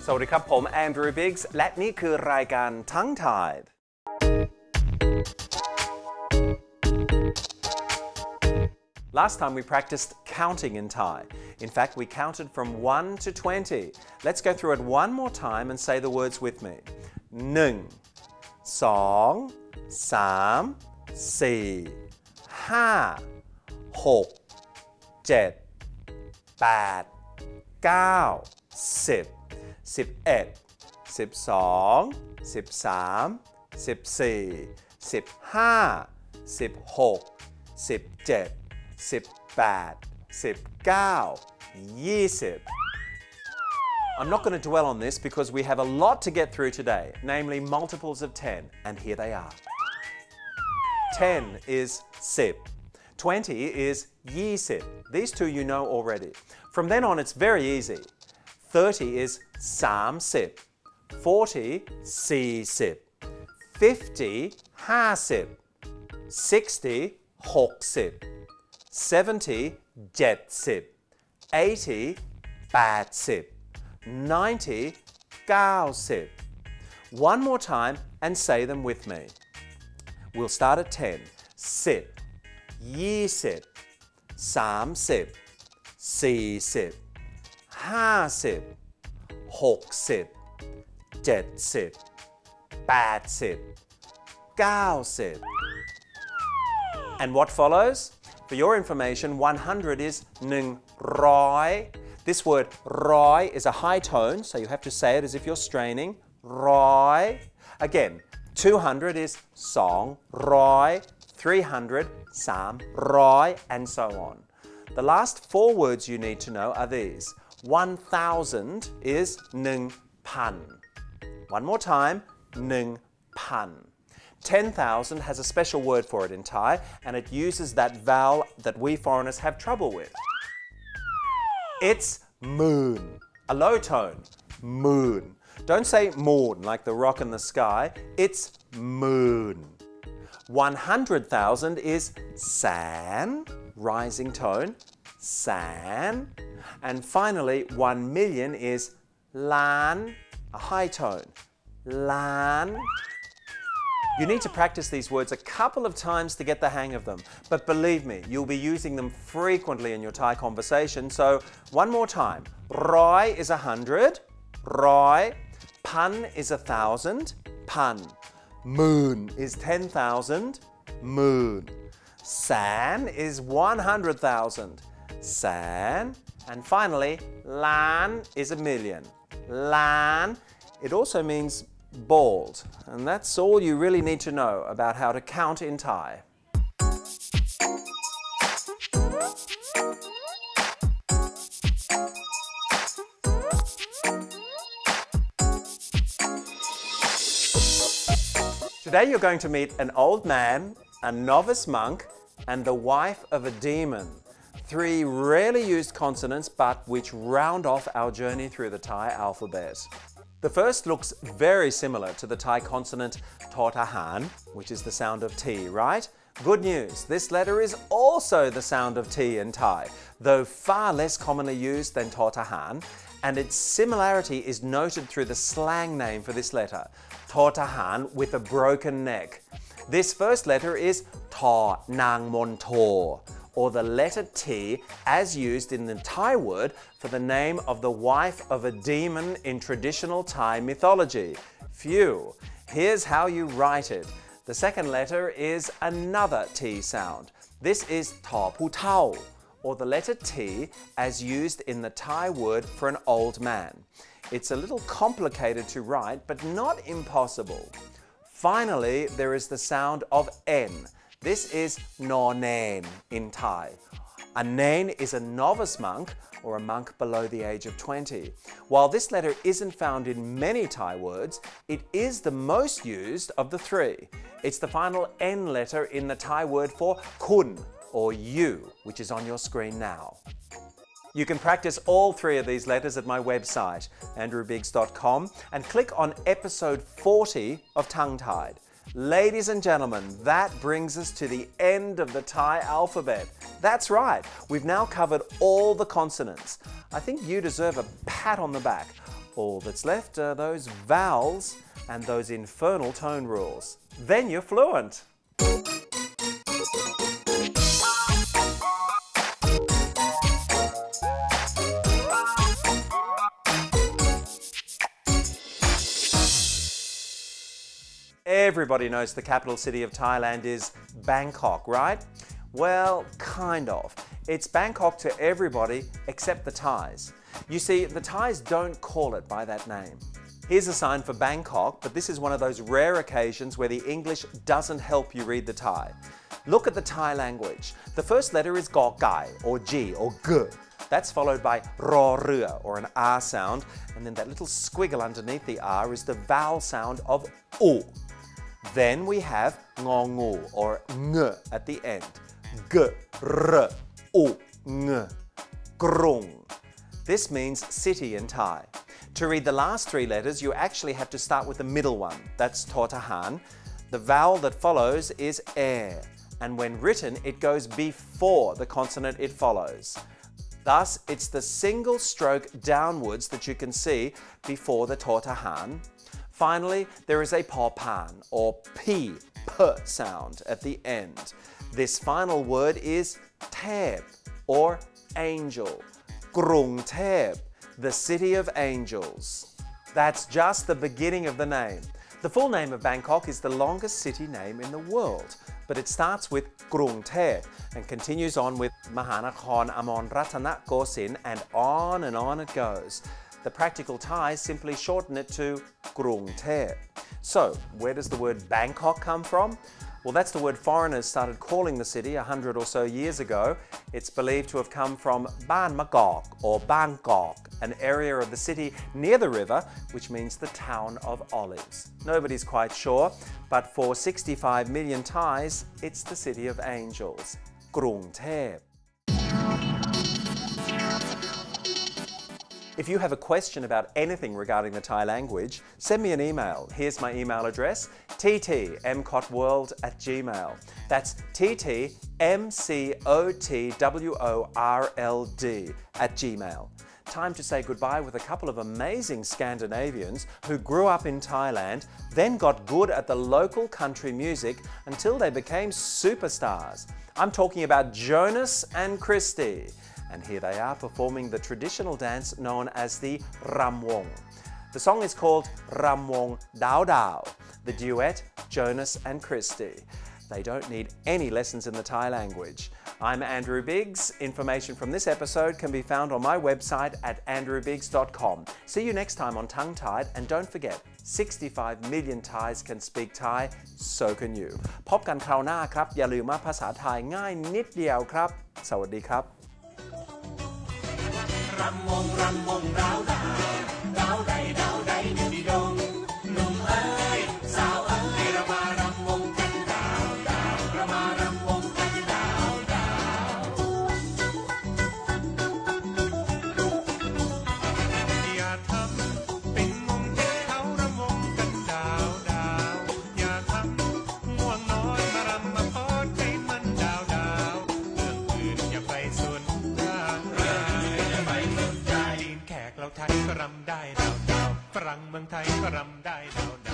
สวัสดีครับผม Andrew Biggs และนี่คือรายการ Tongue-Tied Last time we practiced counting in Thai. In fact, we counted from 1 to 20. Let's go through it one more time and say the words with me. 1 2 3 4 5 6 7 8 9 10 11 12 13 14 15 16 17 18 19 20 I'm not going to dwell on this because we have a lot to get through today, namely multiples of 10, and here they are. 10 is 10. 20 is 20. These two you know already. From then on, it's very easy. 30 is 30. 40, 40. 50, 50. 60, 60. 70, 70. 80, 80. 90, 90. One more time and say them with me. We'll start at 10. 10, 20, 30, 40, 50, 60, 70, 80, 90. And what follows? For your information, 100 is 100. This word roi is a high tone, so you have to say it as if you're straining. Roi. Again, 200 is 200, 300, 300, and so on. The last four words you need to know are these. 1,000 is 1,000. One more time, 1,000. 10,000 has a special word for it in Thai, and it uses that vowel that we foreigners have trouble with. It's moon. A low tone. Moon. Don't say moon like the rock in the sky. It's moon. 100,000 is san. Rising tone. San. And finally, 1 million is lan. A high tone. Lan. You need to practice these words a couple of times to get the hang of them. But believe me, you'll be using them frequently in your Thai conversation. So one more time. Roi is 100. Roi. Pan is 1,000. Pan. Moon is 10,000. Moon. San is 100,000. San. And finally, lan is 1,000,000. Lan. It also means bald, and that's all you really need to know about how to count in Thai. Today you're going to meet an old man, a novice monk, and the wife of a demon. Three rarely used consonants, but which round off our journey through the Thai alphabet. The first looks very similar to the Thai consonant Totahan, which is the sound of T, right? Good news, this letter is also the sound of T in Thai, though far less commonly used than Totahan, and its similarity is noted through the slang name for this letter, Totahan with a broken neck. This first letter is To Nang Mon To, or the letter T as used in the Thai word for the name of the wife of a demon in traditional Thai mythology. Phew! Here's how you write it. The second letter is another T sound. This is To Pu Tao, or the letter T as used in the Thai word for an old man. It's a little complicated to write, but not impossible. Finally, there is the sound of N. This is no nen in Thai. A nen is a novice monk or a monk below the age of 20. While this letter isn't found in many Thai words, it is the most used of the three. It's the final N letter in the Thai word for kun or you, which is on your screen now. You can practice all three of these letters at my website, andrewbiggs.com, and click on episode 40 of Tongue-Tied. Ladies and gentlemen, that brings us to the end of the Thai alphabet. That's right, we've now covered all the consonants. I think you deserve a pat on the back. All that's left are those vowels and those infernal tone rules. Then you're fluent. Everybody knows the capital city of Thailand is Bangkok, right? Well, kind of. It's Bangkok to everybody except the Thais. You see, the Thais don't call it by that name. Here's a sign for Bangkok, but this is one of those rare occasions where the English doesn't help you read the Thai. Look at the Thai language. The first letter is Gok Gai, or G, or G. That's followed by Ro Rua, or an R sound, and then that little squiggle underneath the R is the vowel sound of U. Then we have Ngong Ngu, or Ng at the end. G, R, U, Ng. Grung. This means city in Thai. To read the last three letters, you actually have to start with the middle one. That's Totahan. The vowel that follows is air, and when written, it goes before the consonant it follows. Thus, it's the single stroke downwards that you can see before the Totahan. Finally, there is a Popan, or P sound at the end. This final word is Thep, or angel. Grung Thep, the city of angels. That's just the beginning of the name. The full name of Bangkok is the longest city name in the world, but it starts with Grung Thep and continues on with Mahanakhon Amon Ratana Gosin, and on it goes. The practical Thais simply shorten it to Grung Thep. So, where does the word Bangkok come from? Well, that's the word foreigners started calling the city 100 or so years ago. It's believed to have come from Ban Magok, or Bangkok, an area of the city near the river, which means the town of olives. Nobody's quite sure, but for 65 million Thais, it's the city of angels, Grung Thep. If you have a question about anything regarding the Thai language, send me an email. Here's my email address, ttmcotworld@gmail. That's ttmcotworld@gmail. Time to say goodbye with a couple of amazing Scandinavians who grew up in Thailand, then got good at the local country music until they became superstars. I'm talking about Jonas and Christy. And here they are performing the traditional dance known as the Ramwong. The song is called Ramwong Dao Dao, the duet Jonas and Christy. They don't need any lessons in the Thai language. I'm Andrew Biggs. Information from this episode can be found on my website at andrewbiggs.com. See you next time on Tongue Tied, and don't forget, 65 million Thais can speak Thai, so can you. พบกันคราวหน้าครับ อย่าลืมว่าภาษาไทยง่ายนิดเดียวครับ สวัสดีครับ รำวงรำวงดาวดาวดาวใดดาวใดอยู่ดีดงหนุ่มเอ้ยสาวเอ้ยเรามารำวงกันดาวดาวเรามารำวงกันดาวดาวอย่าทำเป็นงงเด็กเขารำวงกันดาวดาวอย่าทำง่วงนอนมารำมาพอดให้มันดาวดาวเรื่องอื่นอย่าไปสนไทยก็รำได้ดาวดาวฝรั่งเมืองไทยก็รำได้ดาวดาว